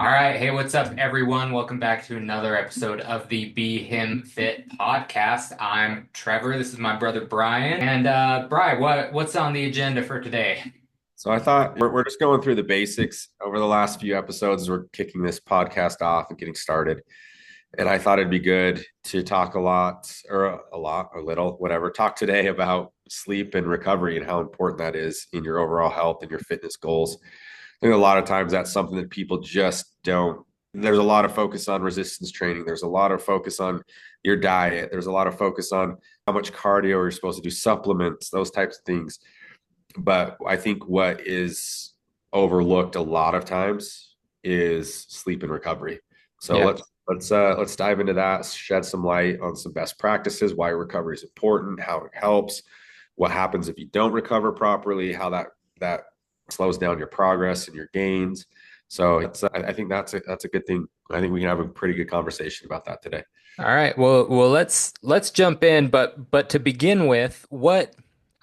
All right. Hey, what's up, everyone? Welcome back to another episode of the Be Him Fit podcast. I'm Trevor. This is my brother Brian. And Brian, what's on the agenda for today? So I thought we're just going through the basics over the last few episodes. We're kicking this podcast off and getting started. And I thought it'd be good to talk a little, whatever, talk today about sleep and recovery and how important that is in your overall health and your fitness goals. I think a lot of times that's something that people just don't. There's a lot of focus on resistance training. There's a lot of focus on your diet. There's a lot of focus on how much cardio you're supposed to do, supplements, those types of things. But I think what is overlooked a lot of times is sleep and recovery. So Yeah. let's dive into that, shed some light on some best practices, why recovery is important, how it helps, what happens if you don't recover properly, how that slows down your progress and your gains. So I think that's a good thing. I think we can have a pretty good conversation about that today. All right. Well, let's jump in, but to begin with,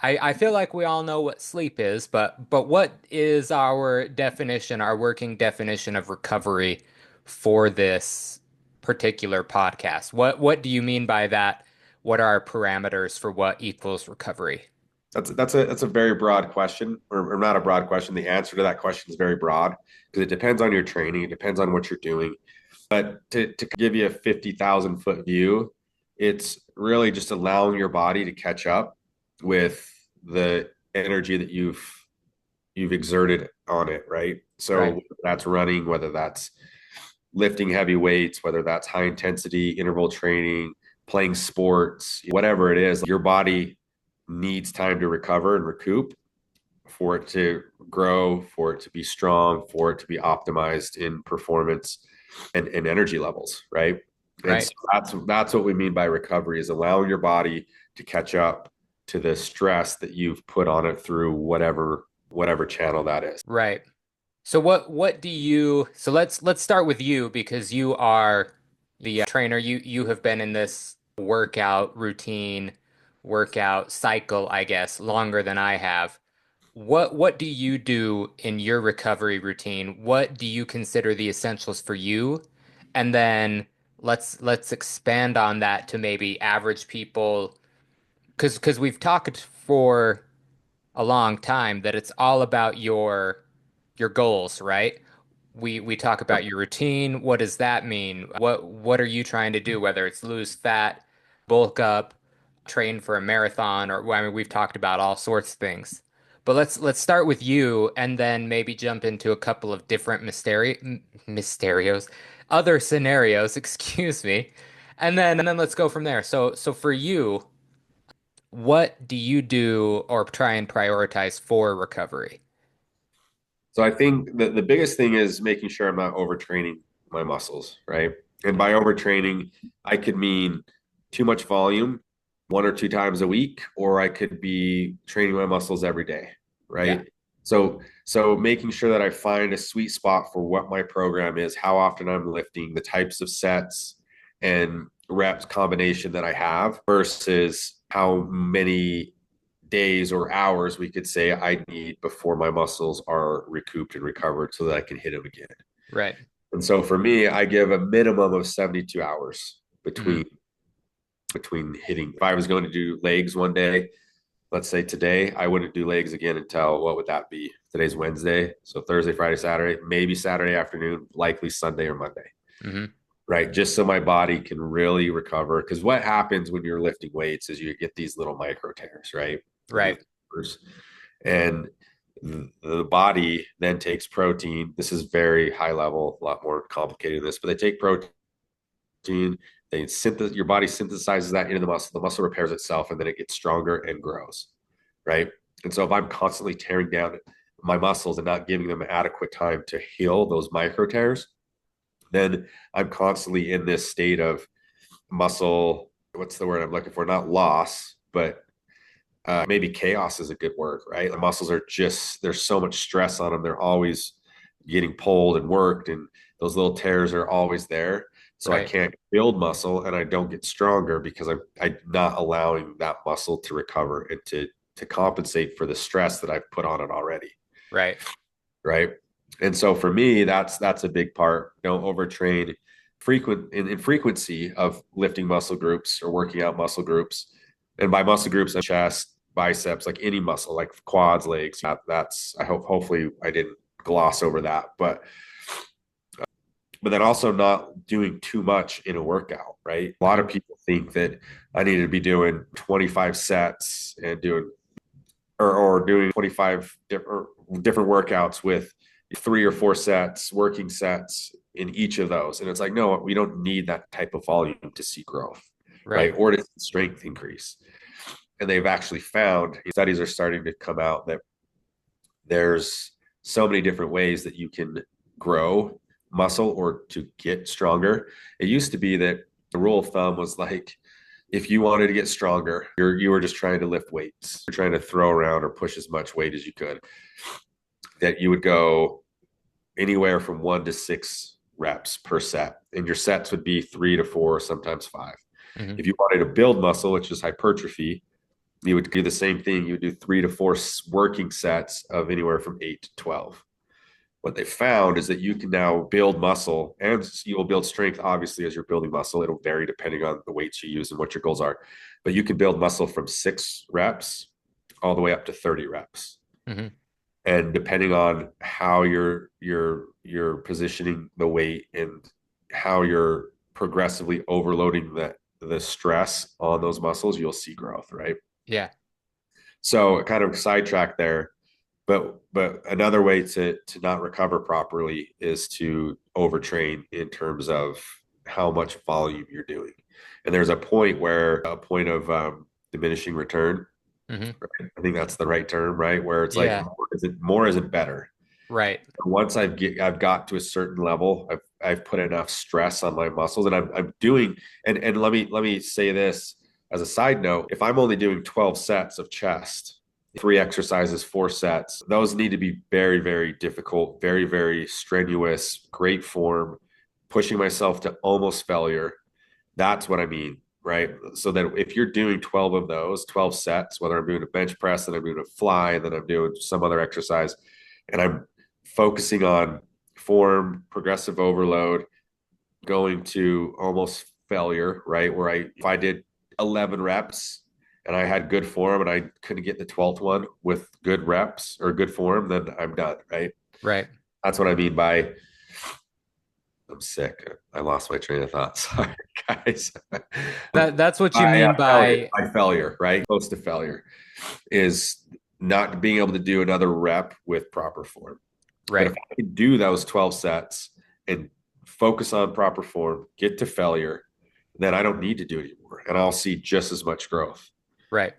I feel like we all know what sleep is, but what is our definition, our working definition of recovery for this particular podcast? What do you mean by that? What are our parameters for what equals recovery? That's a very broad question, or not a broad question. The answer to that question is very broad because it depends on your training, it depends on what you're doing. But to give you a 50,000 foot view, it's really just allowing your body to catch up with the energy that you've exerted on it, right? So Right. whether that's running, whether that's lifting heavy weights, whether that's high intensity interval training, playing sports, whatever it is, your body needs time to recover and recoup for it to grow, for it to be strong, for it to be optimized in performance and energy levels, right? And Right. so that's what we mean by recovery is allowing your body to catch up to the stress that you've put on it through whatever channel that is. Right. So what do you so let's start with you because you are the trainer. You have been in this workout routine, workout cycle, I guess, longer than I have. What do you do in your recovery routine? What do you consider the essentials for you? And then let's expand on that to maybe average people because we've talked for a long time that it's all about your goals, right? We talk about your routine. What does that mean? What are you trying to do? Whether it's lose fat, bulk up, train for a marathon, or well, I mean, we've talked about all sorts of things. But let's start with you, and then maybe jump into a couple of different mysterios, other scenarios. Excuse me, and then let's go from there. So for you, what do you do or try and prioritize for recovery? So I think the biggest thing is making sure I'm not overtraining my muscles, right? And by overtraining, I could mean too much volume one or two times a week, or I could be training my muscles every day, Yeah. right? So making sure that I find a sweet spot for what my program is, how often I'm lifting, the types of sets and reps combination that I have versus how many days or hours we could say I need before my muscles are recouped and recovered so that I can hit them again. Right. And so for me, I give a minimum of 72 hours Hmm. between hitting. If I was going to do legs one day, let's say today, I wouldn't do legs again until what would that be? Today's Wednesday. So Thursday, Friday, Saturday, maybe Saturday afternoon, likely Sunday or Monday. Hmm. Right. Just so my body can really recover. Because what happens when you're lifting weights is you get these little micro tears, right? Right. And the body then takes protein. This is very high level, a lot more complicated than this, but they take protein, your body synthesizes that into the muscle repairs itself, and then it gets stronger and grows, right? And so if I'm constantly tearing down my muscles and not giving them adequate time to heal those micro tears, then I'm constantly in this state of muscle, what's the word I'm looking for? Not loss, but maybe chaos is a good word, right? The muscles are just, there's so much stress on them. They're always getting pulled and worked, and those little tears are always there. So I Right. can't build muscle and I don't get stronger because I'm not allowing that muscle to recover and to compensate for the stress that I've put on it already. Right. Right. And so for me, that's a big part. Don't overtrain in frequency of lifting muscle groups or working out muscle groups. And by muscle groups, chest, biceps, like any muscle, like quads, legs. That's hopefully I didn't gloss over that, but then also not doing too much in a workout, right? A lot Mhm. of people think that I need to be doing 25 sets and doing or doing 25 different workouts with 3 or 4 sets, working sets in each of those. And it's like, no, we don't need that type of volume to see growth, Right. right? Or to see strength increase. And they've actually found studies are starting to come out that there's so many different ways that you can grow muscle or to get stronger. It used to be that the rule of thumb was like, if you wanted to get stronger, you were just trying to lift weights. You're trying to throw around or push as much weight as you could. That you would go anywhere from 1 to 6 reps per set, and your sets would be 3 to 4, sometimes 5. Hmm. If you wanted to build muscle, which is hypertrophy, you would do the same thing. You would do 3 to 4 working sets of anywhere from 8 to 12. What they found is that you can now build muscle and you will build strength, obviously, as you're building muscle. It'll vary depending on the weights you use and what your goals are. But you can build muscle from 6 reps all the way up to 30 reps. Hmm. And depending on how you're positioning the weight and how you're progressively overloading the stress on those muscles, you'll see growth, right? Yeah. So kind of sidetrack there, but another way to not recover properly is to overtrain in terms of how much volume you're doing. And there's a point of diminishing return. Hmm. Right? I think that's the right term, right? Where it's like Yeah. more isn't better. Right. Once I've got to a certain level, I've put enough stress on my muscles, and I'm doing. And let me say this as a side note: if I'm only doing 12 sets of chest, 3 exercises, 4 sets, those need to be very, very difficult, very, very strenuous, great form, pushing myself to almost failure. That's what I mean, right? So that if you're doing 12 of those, 12 sets, whether I'm doing a bench press, then I'm doing a fly, and then I'm doing some other exercise, and I'm focusing on form, progressive overload, going to almost failure, right? Where if I did 11 reps and I had good form and I couldn't get the 12th one with good reps or good form, then I'm done, right? Right. That's what I mean by I'm sick. I lost my train of thought. Sorry, guys. That's what you mean by Failure, right? Close to failure is not being able to do another rep with proper form. But if right. I can do those 12 sets and focus on proper form, get to failure, then I don't need to do it anymore. And I'll see just as much growth, Right.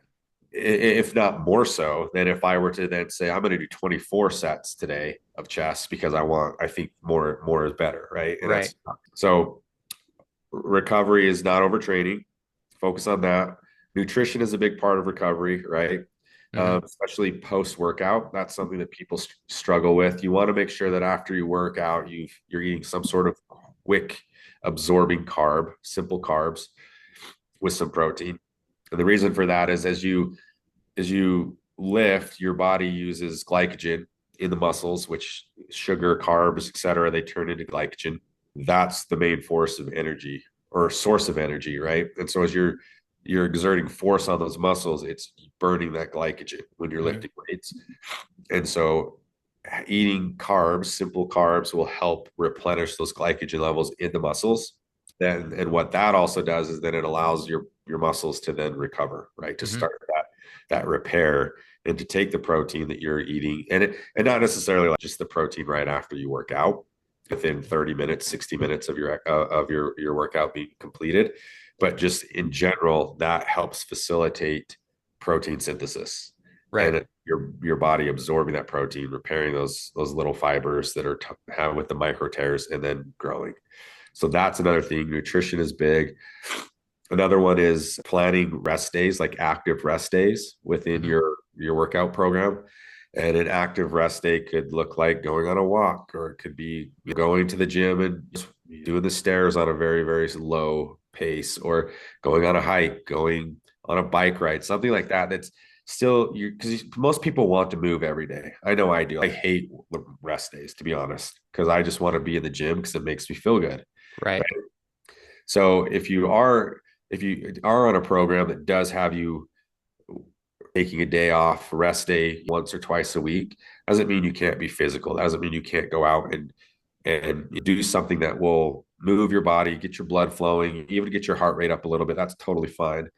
if not more so than if I were to then say, I'm going to do 24 sets today of chest because I think more is better. Right. And Right. that's so recovery is not overtraining. Focus on that. Nutrition is a big part of recovery, right? Hmm. Especially post workout. That's something that people struggle with. You want to make sure that after you work out, you're eating some sort of quick absorbing carb, simple carbs with some protein. And the reason for that is as you lift, your body uses glycogen in the muscles, which sugar, carbs, etc., they turn into glycogen. That's the main force of energy or source of energy, right? And so as you're exerting force on those muscles, it's burning that glycogen when you're Hmm. lifting weights. And so eating carbs, simple carbs, will help replenish those glycogen levels in the muscles. Then and what that also does is then it allows your muscles to then recover, right? To Hmm. start that repair and to take the protein that you're eating and not necessarily like just the protein right after you work out within 30 minutes 60 minutes of your workout being completed, but just in general that helps facilitate protein synthesis Right. and your body absorbing that protein, repairing those little fibers that are have with the micro tears and then growing. So that's another thing. Nutrition is big. Another one is planning rest days, like active rest days within Hmm. your workout program. And an active rest day could look like going on a walk, or it could be going to the gym and doing the stairs on a very, very low pace, or going on a hike, going on a bike ride, something like that. That's still you because most people want to move every day. I know I do. I hate rest days, to be honest, because I just want to be in the gym because it makes me feel good. Right. Right. So if you are on a program that does have you taking a day off, rest day once or twice a week, doesn't mean you can't be physical. That doesn't mean you can't go out and do something that will move your body, get your blood flowing, even get your heart rate up a little bit. That's totally fine.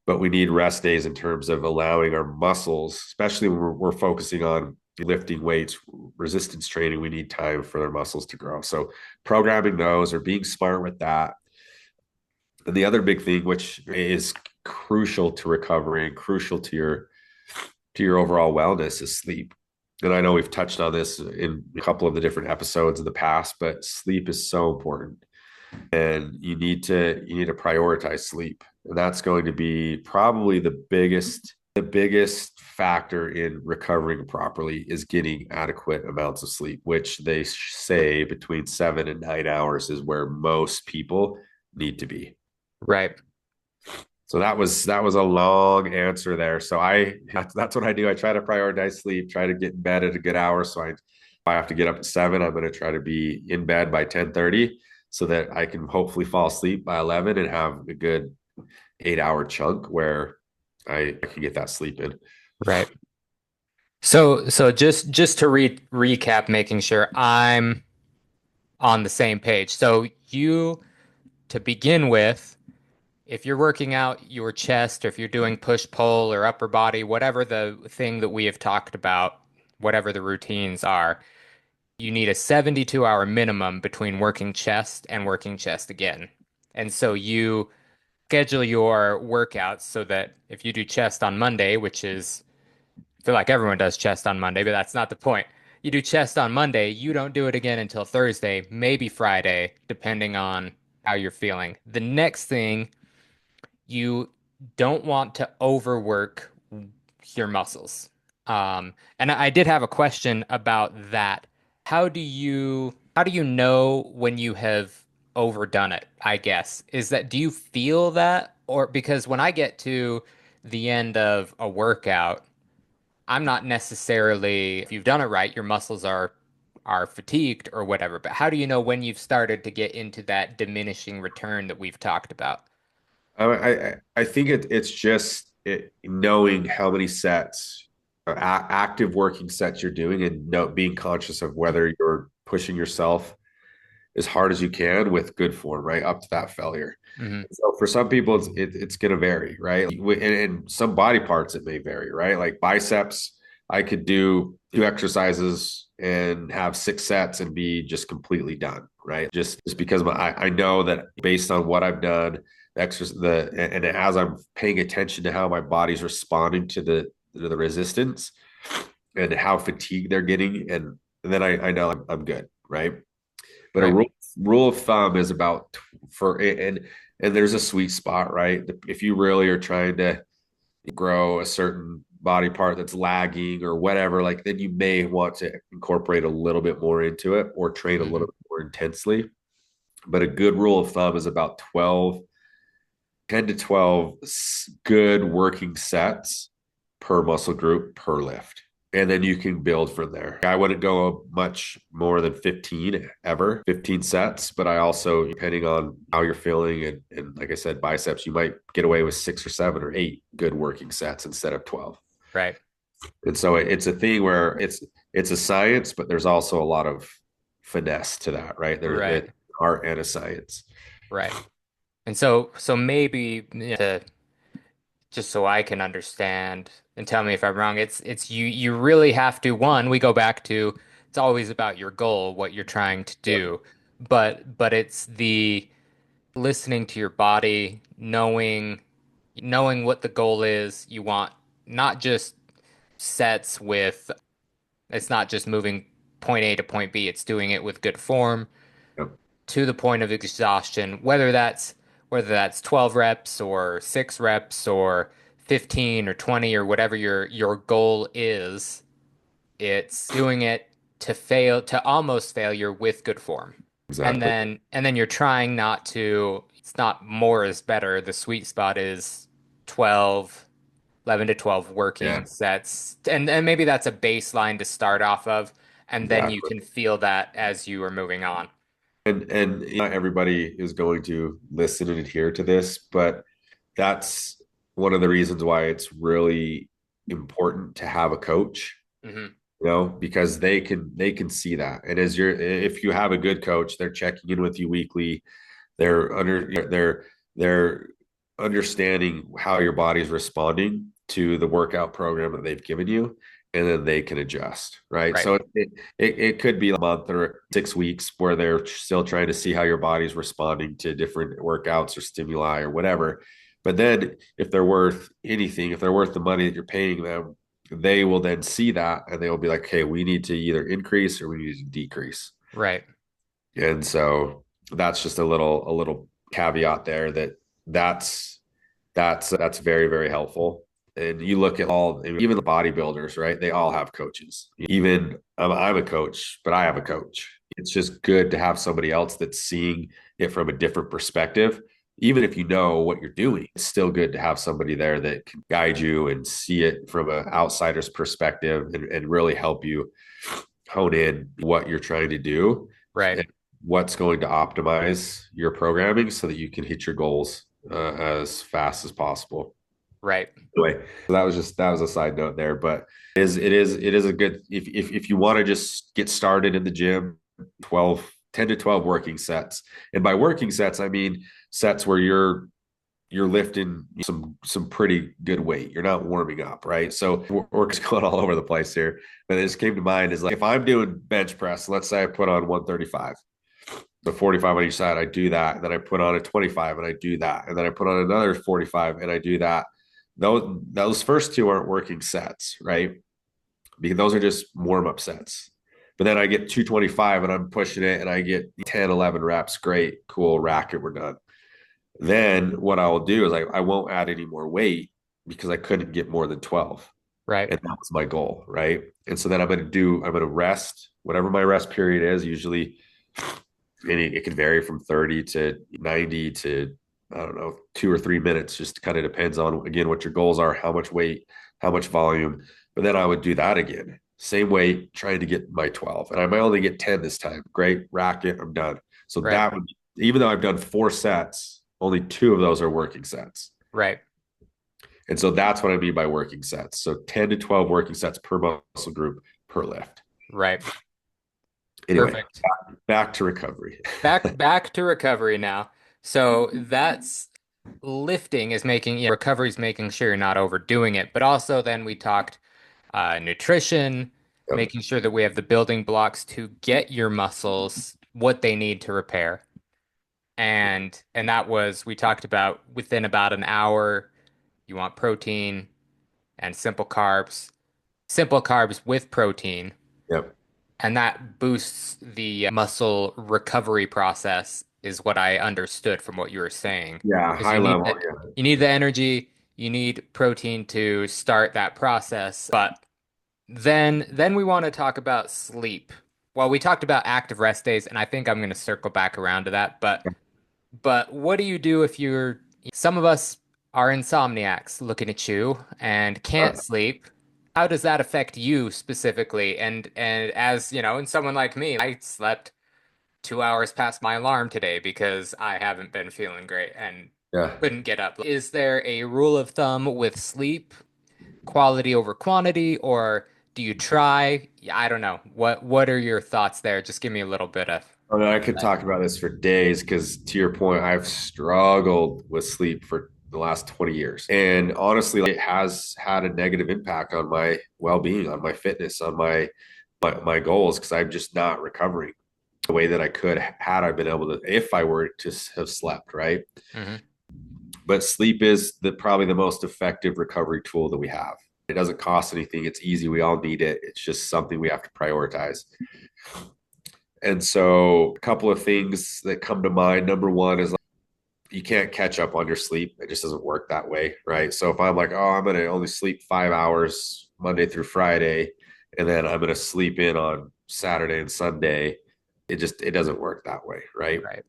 But we need rest days in terms of allowing our muscles, especially when we're focusing on lifting weights, resistance training, we need time for their muscles to grow. So programming those or being smart with that. And the other big thing, which is crucial to recovery and crucial to your overall wellness, is sleep. And I know we've touched on this in a couple of the different episodes in the past, but sleep is so important. And you need to prioritize sleep. And that's going to be probably the biggest factor in recovering properly is getting adequate amounts of sleep, which they say between 7 and 9 hours is where most people need to be. Right. So that was a long answer there. So that's what I do. I try to prioritize sleep, try to get in bed at a good hour. So if I have to get up at 7, I'm going to try to be in bed by 10:30 so that I can hopefully fall asleep by 11 and have a good 8 hour chunk where I can get that sleep in. Right. So just to recap, making sure I'm on the same page. So you, to begin with, if you're working out your chest or if you're doing push pull or upper body, whatever the thing that we have talked about, whatever the routines are, you need a 72-hour minimum between working chest and working chest again. And so you schedule your workouts so that if you do chest on Monday, which is, I feel like everyone does chest on Monday, but that's not the point. You do chest on Monday, you don't do it again until Thursday, maybe Friday, depending on how you're feeling. The next thing, you don't want to overwork your muscles. And I did have a question about that. How do you know when you have overdone it, I guess? Is that, do you feel that? Or because when I get to the end of a workout, I'm not necessarily, if you've done it right, your muscles are fatigued or whatever, but how do you know when you've started to get into that diminishing return that we've talked about? I think it's just knowing how many sets, active working sets you're doing, and being conscious of whether you're pushing yourself as hard as you can with good form, right up to that failure. Hmm. So for some people, it's going to vary, right? And some body parts it may vary, right? Like biceps, I could do 2 exercises and have 6 sets and be just completely done, right? Just because I know that based on what I've done, and as I'm paying attention to how my body's responding to the resistance and how fatigued they're getting, and then I know I'm good, right? But a Right. rule of thumb is about for and there's a sweet spot, right? If you really are trying to grow a certain body part that's lagging or whatever, like then you may want to incorporate a little bit more into it or train a Hmm. little bit more intensely. But a good rule of thumb is about 10 to 12 good working sets per muscle group per lift. And then you can build from there. I wouldn't go much more than 15 ever, 15 sets. But I also, depending on how you're feeling, and like I said, biceps, you might get away with 6 or 7 or 8 good working sets instead of 12. Right. And so it's a thing where it's a science, but there's also a lot of finesse to that, right? There's Right. art and a science. Right. And so maybe just so I can understand and tell me if I'm wrong, it's you really have to, one, we go back to, it's always about your goal, what you're trying to do. But it's the listening to your body, knowing what the goal is. You want not just sets with, it's not just moving point A to point B, it's doing it with good form Yep. to the point of exhaustion, whether that's 12 reps or 6 reps or 15 or 20 or whatever your goal is. It's doing it to almost failure with good form. And Exactly. then you're trying it's not more is better. The sweet spot is 12 11 to 12 working Yeah, sets. And maybe that's a baseline to start off of, and then you exactly. can feel that as you are moving on. And not everybody is going to listen and adhere to this, but that's one of the reasons why it's really important to have a coach, Hmm. because they can see that. And if you have a good coach, they're checking in with you weekly. They're understanding how your body's responding to the workout program that they've given you, and then they can adjust, right? Right. So it could be a month or 6 weeks where they're still trying to see how your body's responding to different workouts or stimuli or whatever. But then if they're worth anything, if they're worth the money that you're paying them, they will then see that and they will be like, hey, we need to either increase or we need to decrease. Right. And so that's just a little caveat there that's that's very, very helpful. And you look at even the bodybuilders, right? They all have coaches. Even I'm a coach, but I have a coach. It's just good to have somebody else that's seeing it from a different perspective. Even if you know what you're doing, it's still good to have somebody there that can guide you and see it from an outsider's perspective and really help you hone in what you're trying to do Right. and what's going to optimize your programming so that you can hit your goals as fast as possible. Right. Anyway, so that was a side note there, but it is a good if you want to just get started in the gym, 10 to 12 working sets. And by working sets, I mean sets where you're lifting some pretty good weight. You're not warming up, right? So we're just going all over the place here. But it just came to mind is like if I'm doing bench press, let's say I put on 135, the 45 on each side, I do that. And then I put on a 25 and I do that. And then I put on another 45 and I do that. Those first two aren't working sets, right? Because those are just warm-up sets. But then I get 225 and I'm pushing it and I get 10, 11 reps. Great, cool, rack it, we're done. Then what I will do is I won't add any more weight because I couldn't get more than 12. Right. And that was my goal, right? And so then I'm going to rest, whatever my rest period is, usually it can vary from 30 to 90 to, I don't know, 2 or 3 minutes, just kind of depends on, again, what your goals are, how much weight, how much volume. But then I would do that again, same weight, trying to get my 12. And I might only get 10 this time. Great, rack it, I'm done. So Right. even though I've done 4 sets, only 2 of those are working sets. Right. And so that's what I mean by working sets. So 10 to 12 working sets per muscle group per lift. Right. Anyway, Perfect. back to recovery. Back to recovery now. So that's lifting is making, recovery is making sure you're not overdoing it. But also then we talked nutrition, Yep. making sure that we have the building blocks to get your muscles what they need to repair. And that was we talked about within about an hour, you want protein and simple carbs with protein. Yep. And that boosts the muscle recovery process, is what I understood from what you were saying. Yeah. Because High level. Yeah. you need the energy, you need protein to start that process. But then we want to talk about sleep. Well, we talked about active rest days, and I think I'm going to circle back around to that. But what do you do if some of us are insomniacs looking at you and can't sleep? How does that affect you specifically? And as you know, and someone like me, I slept 2 hours past my alarm today because I haven't been feeling great and Yeah. couldn't get up. Is there a rule of thumb with sleep, quality over quantity, or do you try? I don't know. What are your thoughts there? Just give me a little bit of I mean, I could that. talk about this for days because, to your point, I've struggled with sleep for the last 20 years. And honestly, it has had a negative impact on my well-being, on my fitness, on my goals because I'm just not recovering the way that I could had I been able to if I were to have slept, right? Hmm. But sleep is probably the most effective recovery tool that we have. It doesn't cost anything. It's easy. We all need it. It's just something we have to prioritize. And so, a couple of things that come to mind. Number one is like, you can't catch up on your sleep. It just doesn't work that way, right? So if I'm like, oh, I'm going to only sleep 5 hours Monday through Friday, and then I'm going to sleep in on Saturday and Sunday, it doesn't work that way, right? Right.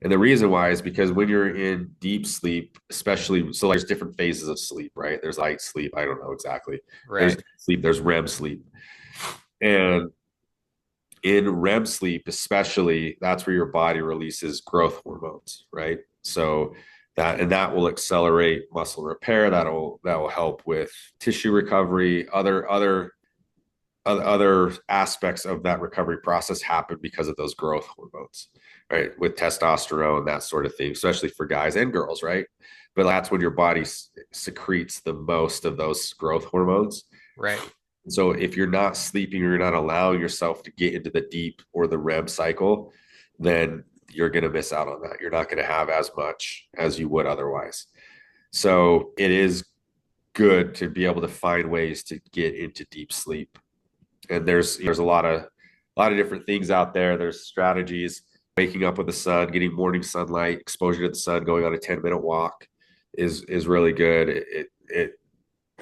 And the reason why is because when you're in deep sleep, especially, so like there's different phases of sleep, right? There's light sleep. I don't know exactly. There's Right. sleep, there's REM sleep. And in REM sleep, especially, that's where your body releases growth hormones, right? So that will accelerate muscle repair. That will help with tissue recovery. Other aspects of that recovery process happen because of those growth hormones, right? With testosterone, that sort of thing, especially for guys and girls, right? But that's when your body secretes the most of those growth hormones. Right. So if you're not sleeping or you're not allowing yourself to get into the deep or the REM cycle, then you're going to miss out on that. You're not going to have as much as you would otherwise. So it is good to be able to find ways to get into deep sleep. And there's a lot of different things out there. There's strategies, waking up with the sun, getting morning sunlight, exposure to the sun, going on a 10-minute walk is really good. It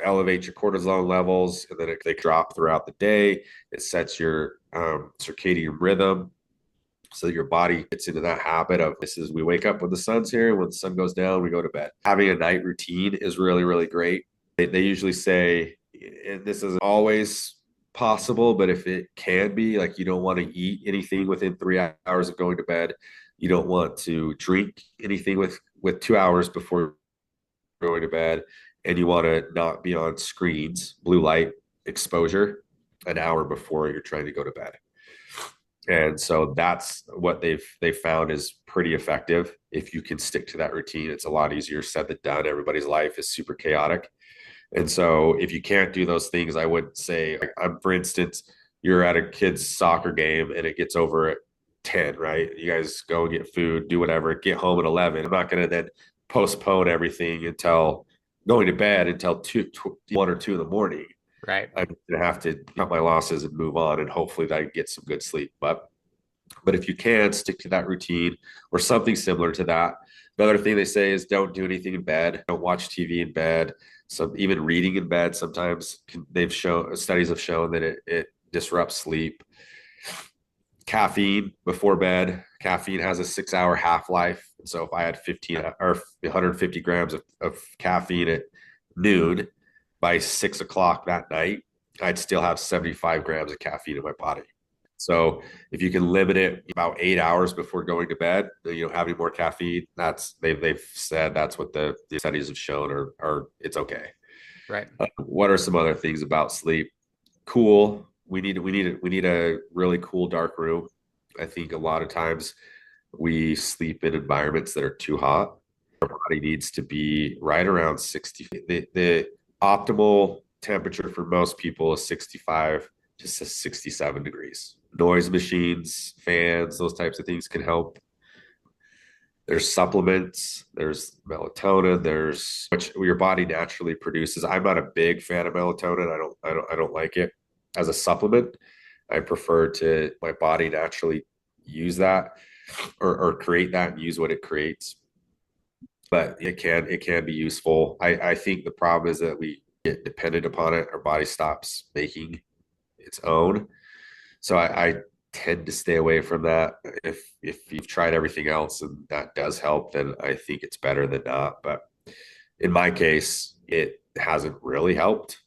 elevates your cortisol levels, and then they drop throughout the day. It sets your circadian rhythm so that your body gets into that habit of, this is, we wake up when the sun's here, when the sun goes down we go to bed. Having a night routine is really, really great. They usually say, and this isn't always possible, but if it can be, like, you don't want to eat anything within 3 hours of going to bed. You don't want to drink anything with 2 hours before going to bed, and you want to not be on screens, blue light exposure, an hour before you're trying to go to bed. And so that's what they've found is pretty effective. If you can stick to that routine, it's a lot easier said than done. Everybody's life is super chaotic. And so if you can't do those things, I would say, like, for instance, you're at a kid's soccer game and it gets over at 10, right? You guys go and get food, do whatever, get home at 11. I'm not going to then postpone everything until going to bed until 1 or 2 in the morning. Right. I'm going to have to cut my losses and move on, and hopefully that I can get some good sleep. But if you can stick to that routine or something similar to that. Another thing they say is don't do anything in bed. Don't watch TV in bed. So even reading in bed sometimes they've shown, studies have shown that it disrupts sleep. Caffeine before bed. Caffeine has a 6-hour half-life. So if I had 15 or 150 grams of caffeine at noon, by 6 o'clock that night, I'd still have 75 grams of caffeine in my body. So if you can limit it about 8 hours before going to bed, you don't have any more caffeine. They've said that's what the studies have shown, or it's okay. Right. What are some other things about sleep? Cool. We need a really cool dark room. I think a lot of times we sleep in environments that are too hot. Our body needs to be right around 60. The optimal temperature for most people is 65 to 67 degrees. Noise machines, fans, those types of things can help. There's supplements, there's melatonin, there's which your body naturally produces. I'm not a big fan of melatonin. I don't like it as a supplement. I prefer to my body naturally use that, or create that and use what it creates. But it can be useful. I think the problem is that we get dependent upon it. Our body stops making its own. So I tend to stay away from that. If you've tried everything else and that does help, then I think it's better than not. But in my case, it hasn't really helped.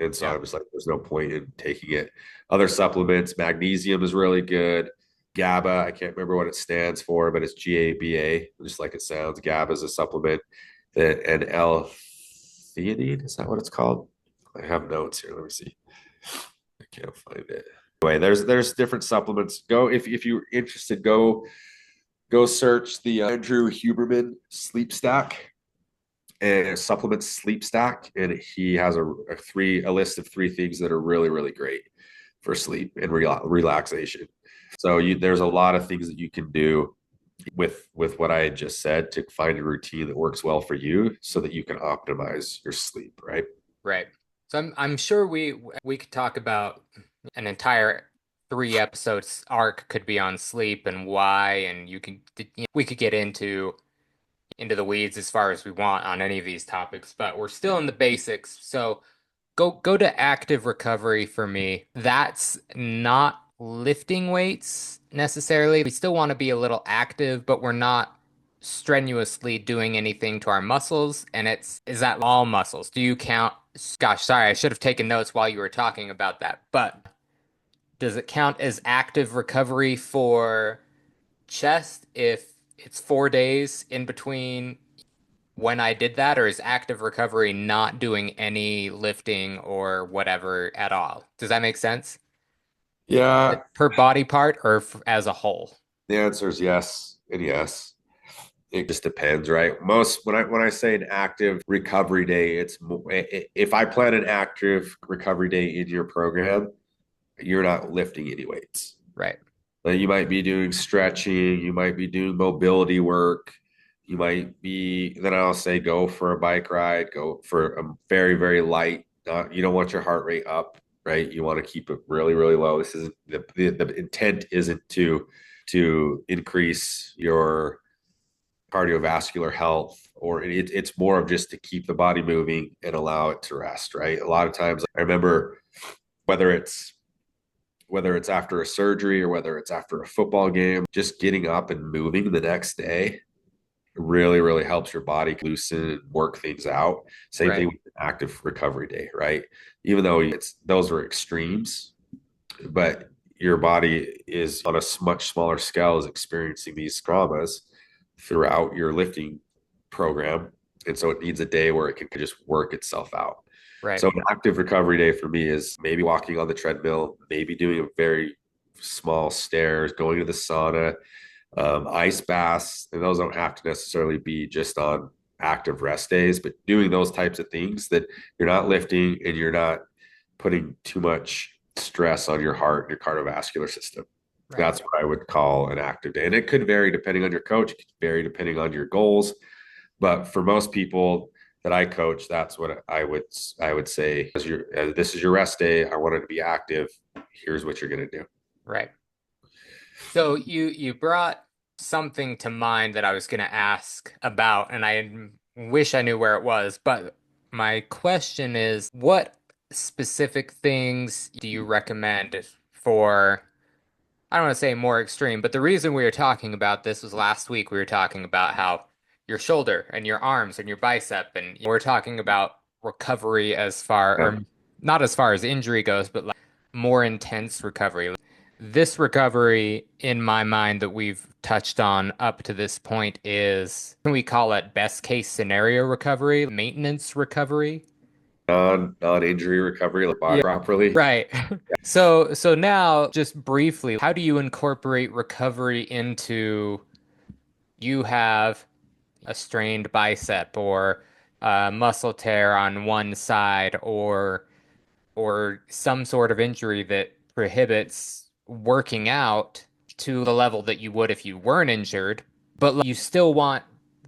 And so Yeah. I'm just like, there's no point in taking it. Other supplements, magnesium is really good. GABA, I can't remember what it stands for, but it's GABA, just like it sounds. GABA is a supplement that, and L-theanine, is that what it's called? I have notes here. Let me see. I can't find it. Anyway, there's different supplements. Go if you're interested, go search the Andrew Huberman Sleep Stack and supplement Sleep Stack, and he has a list of 3 things that are really, really great for sleep and relaxation. So there's a lot of things that you can do with what I had just said to find a routine that works well for you so that you can optimize your sleep, right? Right. So I'm sure we could talk about an entire 3 episodes arc could be on sleep and why, and we could get into the weeds as far as we want on any of these topics, but we're still in the basics. So go to active recovery for me. That's not lifting weights necessarily. We still want to be a little active, but we're not strenuously doing anything to our muscles? And is that all muscles? Do you count? Gosh, sorry, I should have taken notes while you were talking about that. But does it count as active recovery for chest if it's 4 days in between when I did that, or is active recovery not doing any lifting or whatever at all? Does that make sense? Yeah, Per body part or as a whole? the answer is yes and yes. It just depends, right? Most when I say an active recovery day, if I plan an active recovery day in your program, you're not lifting any weights. Right, You might be doing stretching, you might be doing mobility work, you might be, then I'll say go for a bike ride, go for a very, very light, you don't want your heart rate up, right? You want to keep it really, really low. This isn't the intent isn't to increase your cardiovascular health, or it's more of just to keep the body moving and allow it to rest, right? A lot of times I remember whether it's whether it's after a surgery or whether it's after a football game, just getting up and moving the next day really, really helps your body loosen and work things out. Same thing right, with an active recovery day, right? Even though those are extremes, but your body is on a much smaller scale is experiencing these traumas throughout your lifting program. And so it needs a day where it can just work itself out. right, So an active recovery day for me is maybe walking on the treadmill, maybe doing a very small stairs, going to the sauna, ice baths, and those don't have to necessarily be just on active rest days, but doing those types of things that you're not lifting and you're not putting too much stress on your heart and your cardiovascular system. right. That's what I would call an active day. And it could vary depending on your coach, it could vary depending on your goals. But for most people that I coach, that's what I would say this is your rest day. I want it to be active. Here's what you're going to do. Right. So you brought something to mind that I was going to ask about, and I wish I knew where it was, but my question is, what specific things do you recommend for, I don't want to say more extreme, but the reason we were talking about this was last week we were talking about how your shoulder and your arms and your bicep, and we're talking about recovery as far, Yeah. or not as far as injury goes, but like more intense recovery. This recovery, in my mind, that we've touched on up to this point is, we call it best case scenario recovery, maintenance recovery. Non-injury recovery, like body Yeah, properly. right. So now just briefly, how do you incorporate recovery into you have a strained bicep or a muscle tear on one side or some sort of injury that prohibits working out to the level that you would if you weren't injured, but like, you still want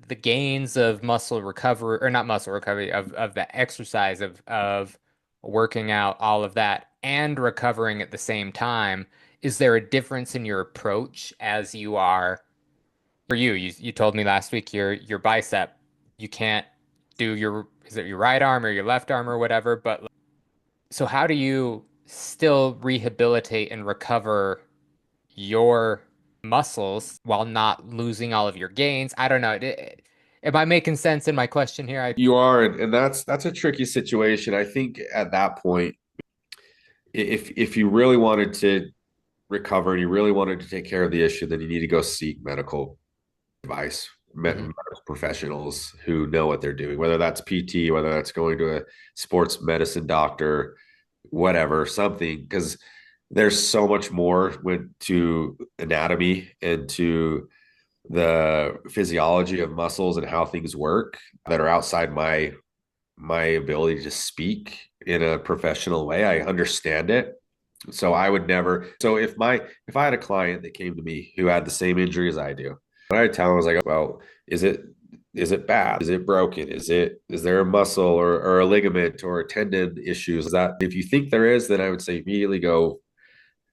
the gains of muscle recovery or not muscle recovery of the exercise of working out all of that and recovering at the same time. Is there a difference in your approach as you are for you told me last week your bicep you can't do your is it your right arm or your left arm or whatever, but so how do you still rehabilitate and recover your muscles while not losing all of your gains? I don't know. Am I making sense in my question here? You are, and that's a tricky situation. I think at that point, if you really wanted to recover and you really wanted to take care of the issue, then you need to go seek medical advice, Mhm. medical professionals who know what they're doing, whether that's PT, whether that's going to a sports medicine doctor, whatever, something, because there's so much more to anatomy and to the physiology of muscles and how things work that are outside my ability to speak in a professional way. I understand it. So I would never. So if I had a client that came to me who had the same injury as I do, what I tell them was like, well, is it bad? Is it broken? Is there a muscle or a ligament or a tendon issues? That if you think there is, then I would say immediately go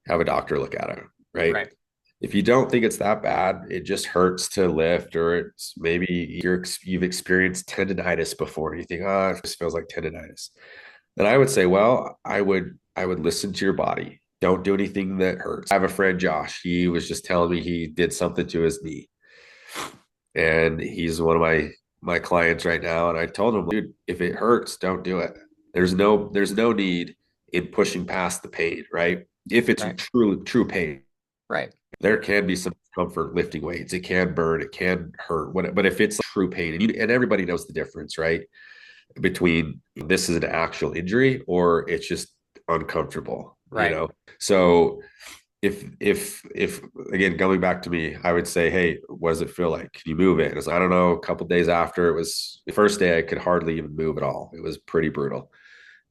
have a doctor look at it. Right. Right. If you don't think it's that bad, it just hurts to lift, or it's maybe you've experienced tendonitis before, and you think, oh, it just feels like tendonitis. Then I would say, well, I would listen to your body. Don't do anything that hurts. I have a friend, Josh. He was just telling me he did something to his knee, and he's one of my clients right now. And I told him, dude, if it hurts, don't do it. There's no need in pushing past the pain, right? If it's Right. true pain, Right. there can be some comfort lifting weights. It can burn, it can hurt. But if it's true pain, and everybody knows the difference, right? Between this is an actual injury or it's just uncomfortable, you Right. know? So if again going back to me, I would say, hey, what does it feel like? Can you move it? And it's, I don't know, a couple of days after, it was the first day I could hardly even move at all. It was pretty brutal.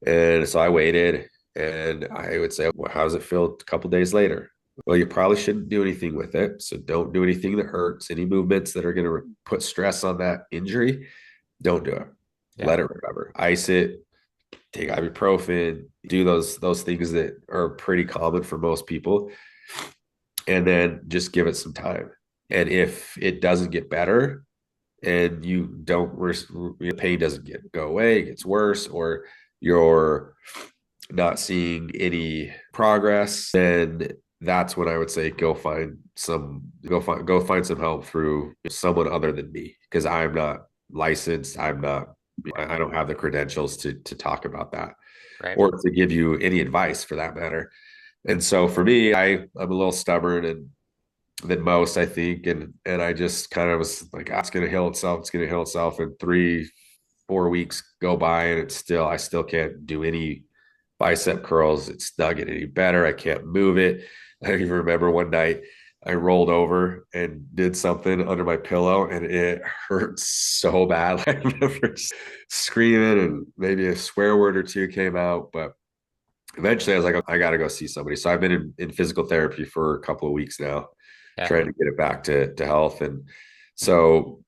And so I waited, and I would say, well, how does it feel a couple of days later? Well, you probably shouldn't do anything with it. So don't do anything that hurts. Any movements that are going to put stress on that injury, don't do it. Yeah. Let it recover. Ice it, take ibuprofen, do those things that are pretty common for most people, and then just give it some time. And if it doesn't get better, and you don't, your pain doesn't go away, it gets worse, or you're not seeing any progress, then that's when I would say go find some help through someone other than me, because I'm not licensed. I don't have the credentials to talk about that Right. or to give you any advice for that matter. And so for me, I'm a little stubborn and than most, I think. And I just kind of was like, it's gonna heal itself, it's gonna heal itself. And 3 4 weeks go by and I still can't do any bicep curls. It's not getting any better. I can't move it. I even remember one night I rolled over and did something under my pillow and it hurt so bad. I remember screaming and maybe a swear word or two came out, but eventually I was like, I got to go see somebody. So I've been in physical therapy for a couple of weeks now, Yeah. trying to get it back to health. And so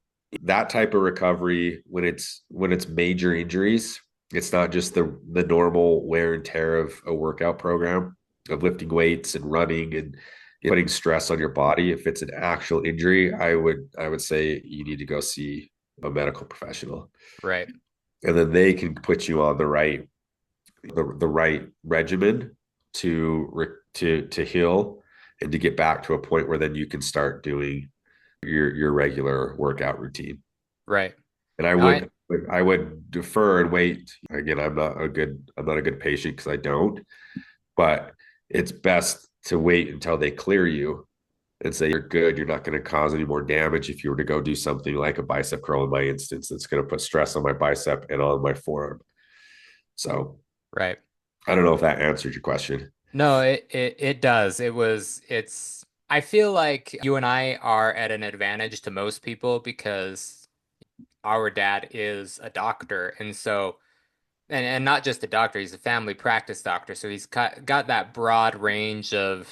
that type of recovery, when it's major injuries, it's not just the normal wear and tear of a workout program of lifting weights and running and putting stress on your body. If it's an actual injury, I would say you need to go see a medical professional, Right. and then they can put you on the right regimen to heal and to get back to a point where then you can start doing your regular workout routine. Right. And I No, would I would defer and wait. Again, I'm not a good patient because I don't, but it's best to wait until they clear you and say you're good. You're not going to cause any more damage if you were to go do something like a bicep curl in my instance that's going to put stress on my bicep and on my forearm. So right. I don't know if that answered your question. No, it does. It's I feel like you and I are at an advantage to most people because our dad is a doctor, and so and not just a doctor, he's a family practice doctor, so he's got that broad range of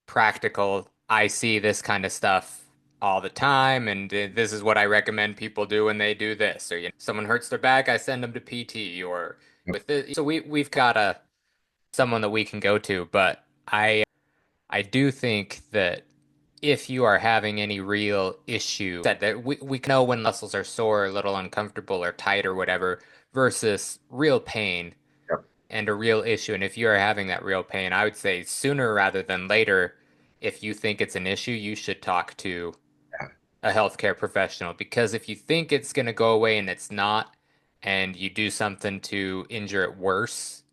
practical, I see this kind of stuff all the time, and this is what I recommend people do when they do this. Or someone hurts their back, I send them to PT. Or with this, so we've got a someone that we can go to. But I do think that if you are having any real issue, that we know when muscles are sore, a little uncomfortable, or tight, or whatever, versus real pain Yep. and a real issue. And if you're having that real pain, I would say sooner rather than later, if you think it's an issue, you should talk to a healthcare professional. Because if you think it's going to go away and it's not, and you do something to injure it worse,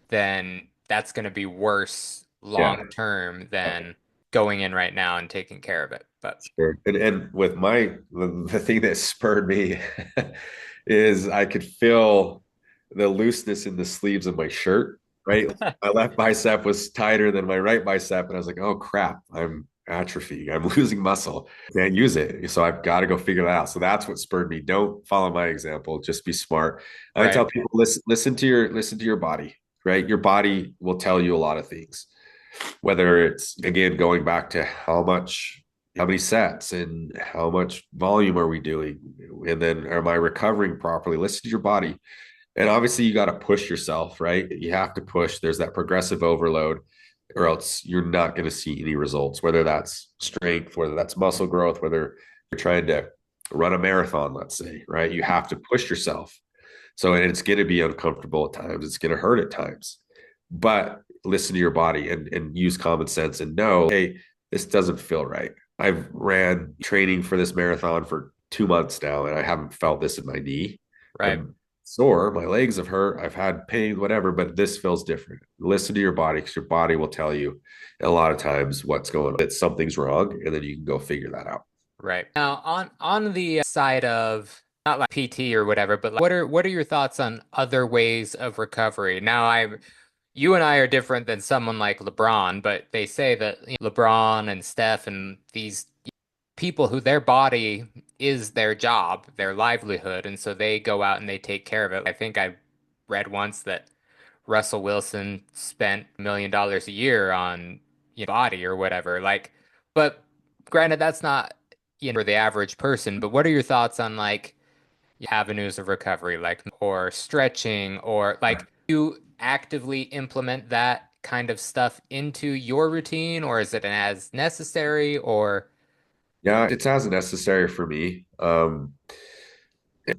then that's going to be worse Yeah. long term than going in right now and taking care of it. But Sure. And with the thing that spurred me is I could feel the looseness in the sleeves of my shirt, right? My left bicep was tighter than my right bicep. And I was like, oh crap, I'm atrophying. I'm losing muscle. Can't use it. So I've got to go figure that out. So that's what spurred me. Don't follow my example. Just be smart. I right, tell people, listen to your body, right? Your body will tell you a lot of things, whether it's again going back to how many sets and how much volume are we doing, and then am I recovering properly? Listen to your body. And obviously you got to push yourself, right? You have to push. There's that progressive overload, or else you're not going to see any results, whether that's strength, whether that's muscle growth, whether you're trying to run a marathon, let's say, right? You have to push yourself. So, and it's going to be uncomfortable at times. It's going to hurt at times, but listen to your body and use common sense and know, hey, this doesn't feel right. I've ran training for this marathon for 2 months now, and I haven't felt this in my knee. Right. I'm sore, my legs have hurt, I've had pain, whatever, but this feels different. Listen to your body because your body will tell you a lot of times what's going on, that something's wrong, and then you can go figure that out. Right. Now, on the side of not like PT or whatever, but like, what are your thoughts on other ways of recovery? Now, you and I are different than someone like LeBron, but they say that LeBron and Steph and these people who their body is their job, their livelihood, and so they go out and they take care of it. I think I read once that Russell Wilson spent $1 million a year on body or whatever. Like, but granted, that's not for the average person. But what are your thoughts on like avenues of recovery, like or stretching, or like you actively implement that kind of stuff into your routine, or is it as necessary, or Yeah, it's as necessary for me.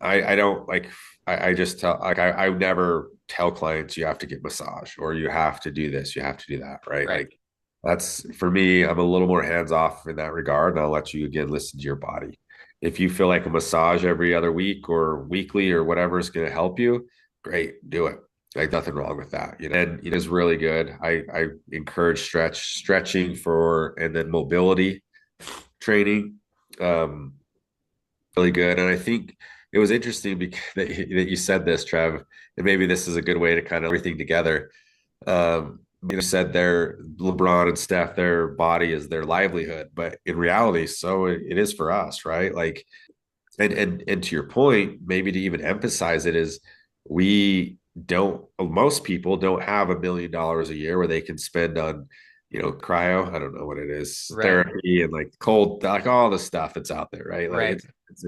I don't like I just tell like I would never tell clients you have to get massage or you have to do this, you have to do that, right? right, Like that's for me, I'm a little more hands off in that regard, and I'll let you again listen to your body. If you feel like a massage every other week or weekly or whatever is going to help you, great, do it. Like nothing wrong with that. And it is really good. I encourage stretching for and then mobility training. Um, really good. And I think it was interesting because that you said this, Trev, and maybe this is a good way to kind of everything together. Said their LeBron and Steph, their body is their livelihood, but in reality, so it is for us, right? Like, and to your point, maybe to even emphasize it is we don't most people don't have $1 million a year where they can spend on cryo, I don't know what it is, right, therapy and like cold, like all the stuff that's out there, right? Like right, it's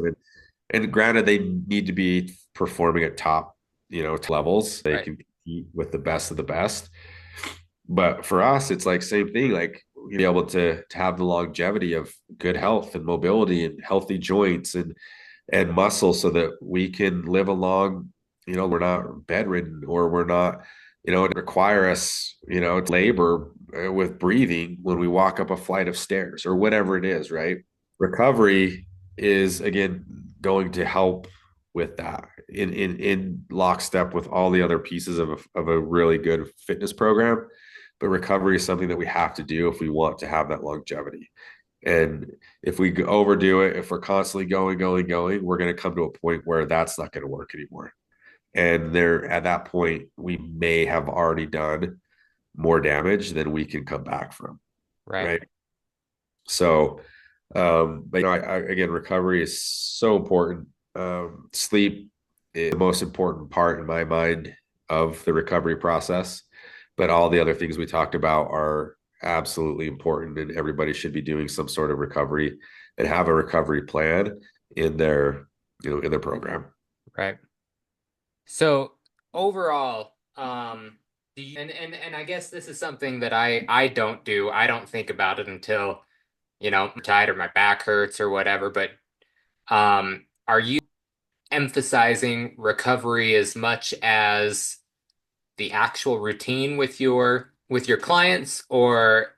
and granted they need to be performing at top levels, they right, can compete with the best of the best, but for us it's like same thing, like be able to have the longevity of good health and mobility and healthy joints and muscle so that we can live a long, we're not bedridden or we're not, it require us, to labor with breathing when we walk up a flight of stairs or whatever it is, right? Recovery is again going to help with that in lockstep with all the other pieces of a really good fitness program. But recovery is something that we have to do if we want to have that longevity. And if we overdo it, if we're constantly going, we're going to come to a point where that's not going to work anymore. And there, at that point, we may have already done more damage than we can come back from. right, Right. So, but again, recovery is so important. Sleep is the most important part in my mind of the recovery process, but all the other things we talked about are absolutely important, and everybody should be doing some sort of recovery and have a recovery plan in their, in their program. right. So overall, do you, and I guess this is something that I don't do. I don't think about it until, I'm tired or my back hurts or whatever. But are you emphasizing recovery as much as the actual routine with your clients, or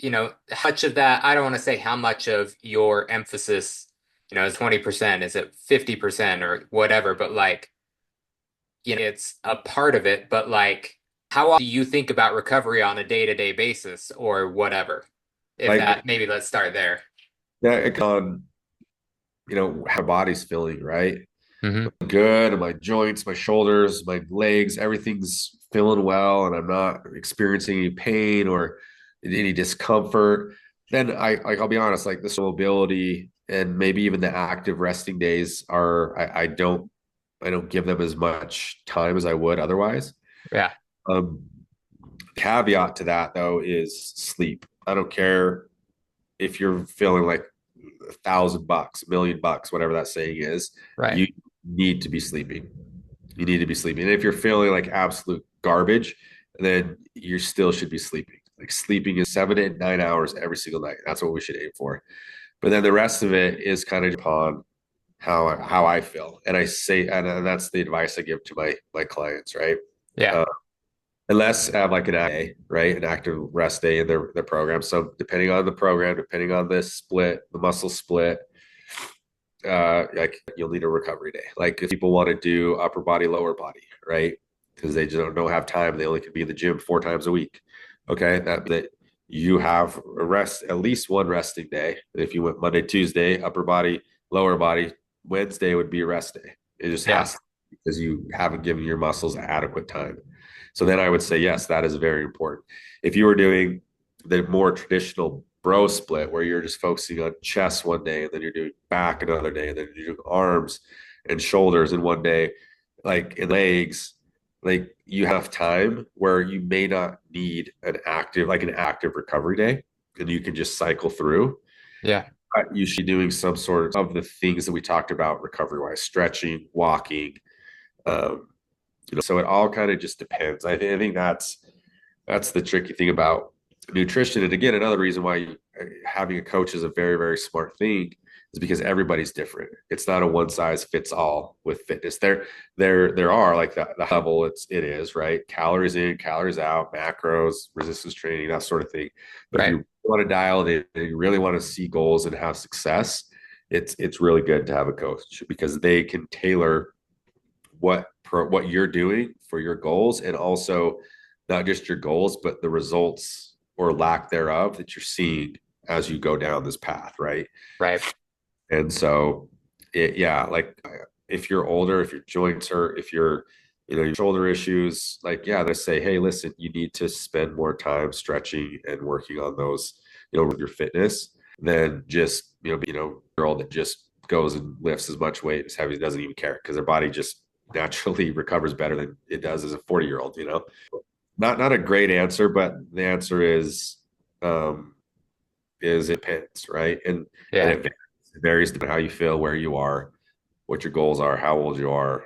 how much of that, I don't want to say how much of your emphasis, is 20%, is it 50% or whatever, but like it's a part of it, but like, how often do you think about recovery on a day-to-day basis or whatever? If Like that, maybe let's start there. that on, how body's feeling, right? Hmm. Good, and my joints, my shoulders, my legs, everything's feeling well, and I'm not experiencing any pain or any discomfort, then I'll be honest, like this mobility and maybe even the active resting days are I don't give them as much time as I would otherwise. Yeah. Um, Caveat to that though is sleep. I don't care if you're feeling like $1,000, $1,000,000, whatever that saying is, Right. you need to be sleeping. You need to be sleeping. And if you're feeling like absolute garbage, then you still should be sleeping. Like sleeping is 7 to 9 hours every single night. That's what we should aim for. But then the rest of it is kind of upon how I feel. And I say, and that's the advice I give to my clients, right? Yeah. Uh, unless have like an day, right? An active rest day in their program. So depending on the program, depending on the split, the muscle split, like you'll need a recovery day. Like if people want to do upper body, lower body, right? Because they just don't have time, they only can be in the gym 4 times a week. Okay, that you have a rest, at least one resting day. If you went Monday, Tuesday, upper body, lower body, Wednesday would be a rest day. It just Yeah. has to, because you haven't given your muscles adequate time. So then I would say yes, that is very important. If you were doing the more traditional bro split where you're just focusing on chest one day and then you're doing back another day and then you're doing arms and shoulders in one day, like in legs, like you have time where you may not need an active recovery day and you can just cycle through. Yeah. You should be doing some sort of the things that we talked about recovery wise, stretching, walking. Um, so it all kind of just depends. I think that's the tricky thing about nutrition. And again, another reason why having a coach is a very, very smart thing is because everybody's different. It's not a one size fits all with fitness. There are like the level it is, right? Calories in, calories out, macros, resistance training, that sort of thing. But if Right. you want to dial it in and you really want to see goals and have success, it's really good to have a coach because they can tailor what you're doing for your goals, and also not just your goals but the results or lack thereof that you're seeing as you go down this path, right? Right. And so yeah, like if you're older, if your joints hurt, if you're your shoulder issues, like yeah, they say, hey, listen, you need to spend more time stretching and working on those, with your fitness than just girl that just goes and lifts as much weight as heavy, doesn't even care because their body just naturally recovers better than it does as a 40-year-old. Not a great answer, but the answer um is it depends, right? And Yeah. it varies depending on how you feel, where you are, what your goals are, how old you are,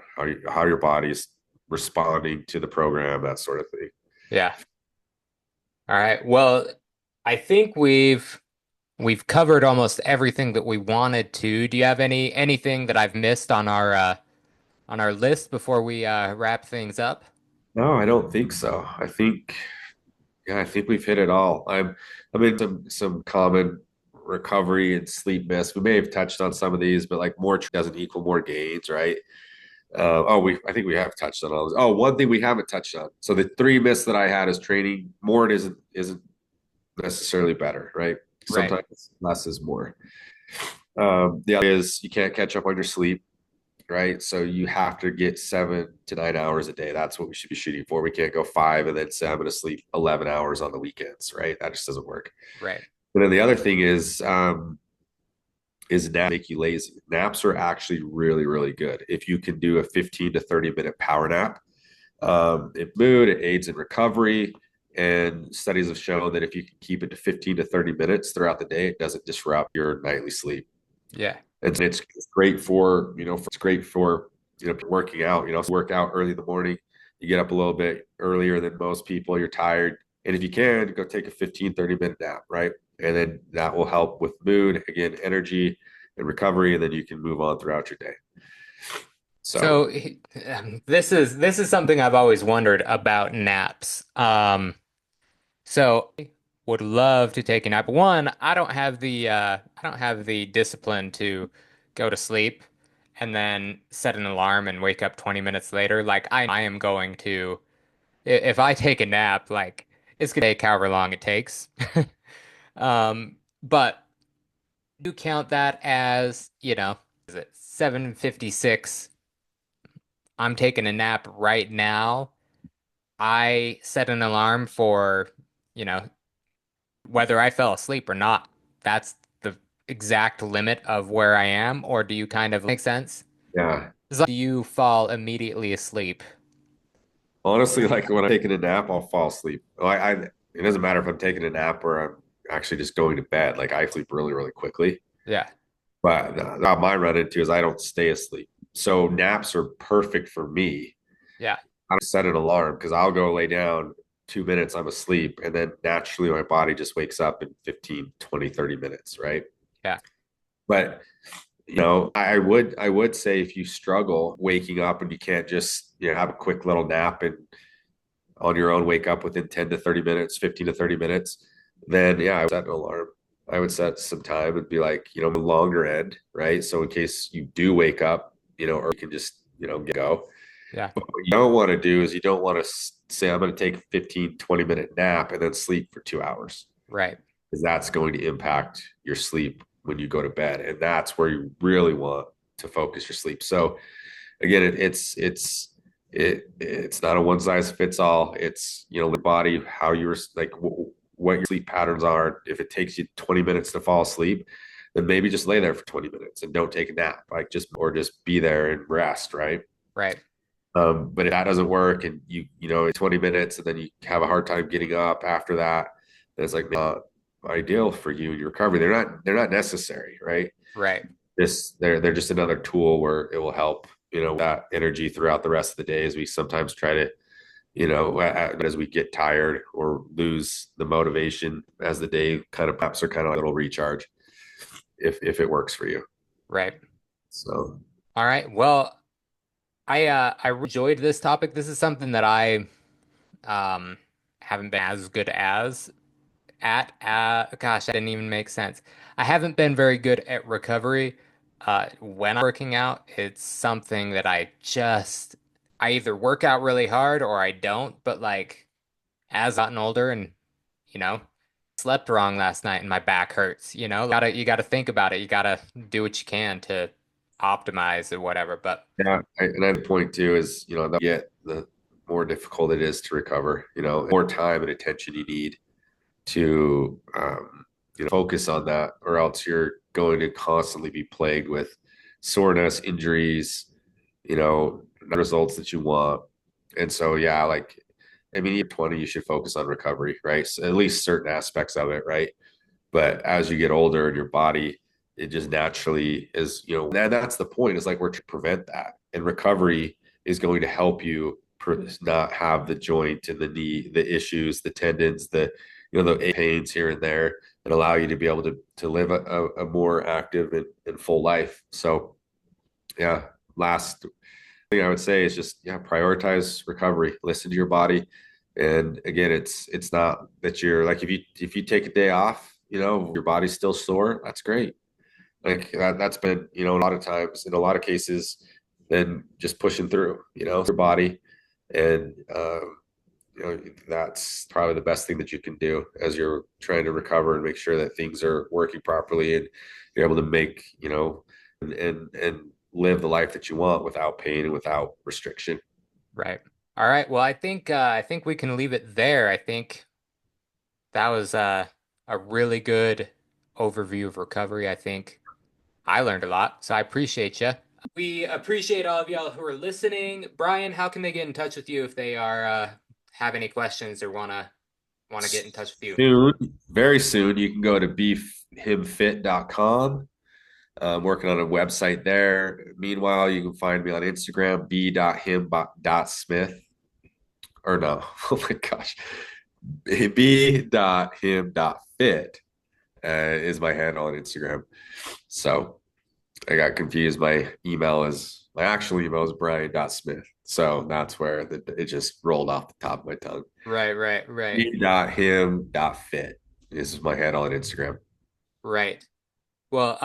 how your body's responding to the program, that sort of thing. Yeah. All right. Well, I think we've covered almost everything that we wanted to. Do you have anything that I've missed on our list before we wrap things up? No, I don't think so. I think we've hit it all. I'm in some common recovery and sleep myths. We may have touched on some of these, but like more doesn't equal more gains, right? I think we have touched on all this. Oh, one thing we haven't touched on. So the three myths that I had is training more isn't necessarily better, right? Right. Sometimes less is more. The other is you can't catch up on your sleep, right? So you have to get 7 to 9 hours a day. That's what we should be shooting for. We can't go 5 and then say I'm going to sleep 11 hours on the weekends, right? That just doesn't work. Right. And then the other thing is nap make you lazy. Naps are actually really, really good. If you can do a 15 to 30 minute power nap, it mood, it aids in recovery. And studies have shown that if you can keep it to 15 to 30 minutes throughout the day, it doesn't disrupt your nightly sleep. Yeah. It's great for, it's great for, working out, work out early in the morning. You get up a little bit earlier than most people, you're tired. And if you can, go take a 15, 30-minute nap, right? And then that will help with mood, again, energy and recovery. And then you can move on throughout your day. So, So this is something I've always wondered about naps. So would love to take a nap. One, I don't have the discipline to go to sleep and then set an alarm and wake up 20 minutes later. Like I am going to if I take a nap, like it's gonna take however long it takes. But do count that as, is it 7:56? I'm taking a nap right now. I set an alarm for, you know, whether I fell asleep or not. That's the exact limit of where I am, or do you kind of make sense? yeah, Do you fall immediately asleep? honestly, like when I'm taking a nap, I'll fall asleep. It doesn't matter if I'm taking a nap or I'm actually just going to bed. Like I sleep really, really quickly. Yeah, But my run into is I don't stay asleep. So naps are perfect for me. yeah, I don't set an alarm because I'll go lay down 2 minutes, I'm asleep. And then naturally my body just wakes up in 15, 20, 30 minutes. Right. yeah, But, I would say if you struggle waking up and you can't just, have a quick little nap and on your own, wake up within 10 to 30 minutes, 15 to 30 minutes, then yeah, I would set an alarm. I would set some time and be like, the longer end, right? So in case you do wake up, or you can just, go. Yeah. But what you don't want to do is you don't want to say, I'm going to take a 15, 20-minute nap and then sleep for 2 hours, Right. because that's going to impact your sleep when you go to bed. And that's where you really want to focus your sleep. So again, it's not a one size fits all. It's, the body, how you're like, what your sleep patterns are. If it takes you 20 minutes to fall asleep, then maybe just lay there for 20 minutes and don't take a nap, like just be there and rest, right? Right. But if that doesn't work and it's 20 minutes and then you have a hard time getting up after that, then it's like not ideal for you and your recovery. They're not necessary, right? Right. They're just another tool where it will help, that energy throughout the rest of the day, as we sometimes try to, as we get tired or lose the motivation as the day kind of perhaps, are kind of like a little recharge if it works for you. Right. So All right. Well, I enjoyed this topic. This is something that I um haven't been as good as at gosh, that didn't even make sense. I haven't been very good at recovery. When I'm working out, it's something that I either work out really hard or I don't, but like as I've gotten older and you know, slept wrong last night and my back hurts, you gotta think about it. You gotta do what you can to optimize or whatever. But yeah, and I point too is, the more difficult it is to recover, more time and attention you need to focus on that, or else you're going to constantly be plagued with soreness, injuries, results that you want. And so yeah, like, I mean, you're 20, you should focus on recovery, right? So at least certain aspects of it, right? But as you get older and your body, it just naturally is, that's the point, is like we're to prevent that. And recovery is going to help you not have the joint and the knee, the issues, the tendons, the pains here and there, and allow you to be able to live a more active and full life. So yeah, last thing I would say is just, yeah, prioritize recovery, listen to your body. And again, it's not that you're like, if you take a day off, your body's still sore, that's great. Like that's been, a lot of times, in a lot of cases, then just pushing through, your body. And that's probably the best thing that you can do as you're trying to recover and make sure that things are working properly and you're able to make, and live the life that you want without pain and without restriction. right. All right. Well, I think we can leave it there. I think that was a really good overview of recovery. I think I learned a lot, so I appreciate you. We appreciate all of y'all who are listening. Brian, how can they get in touch with you if they are have any questions or wanna get in touch with you? Soon, very soon, you can go to beefhimfit.com. I'm working on a website there. Meanwhile, you can find me on Instagram, b.him.smith. Or no, oh my gosh, b.him.fit is my handle on Instagram. So I got confused. My actual email is brian.smith. So that's where it just rolled off the top of my tongue. Right, right, right, b.him.fit. This is my handle on Instagram. right. Well,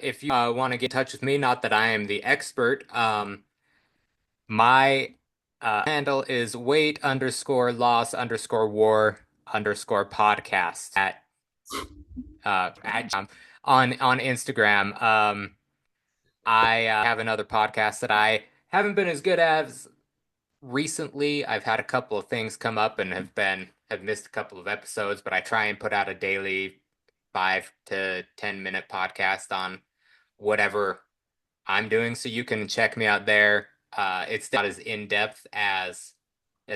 if you want to get in touch with me, not that I am the expert, my handle is weight underscore loss underscore war underscore podcast on Instagram. I have another podcast that I haven't been as good as recently. I've had a couple of things come up and have missed a couple of episodes, but I try and put out a daily 5 to 10 minute podcast on whatever I'm doing. So you can check me out there. It's not as in depth as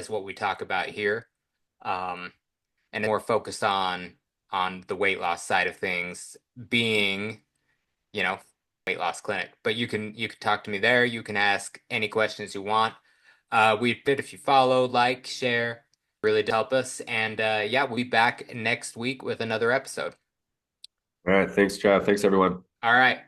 what we talk about here, um, and more focused on the weight loss side of things, being you know weight loss clinic. But you can talk to me there. You can ask any questions you want. We'd fit if you follow, like, share, really to help us. And yeah, we'll be back next week with another episode. All right. Thanks, Trav. Thanks, everyone. All right.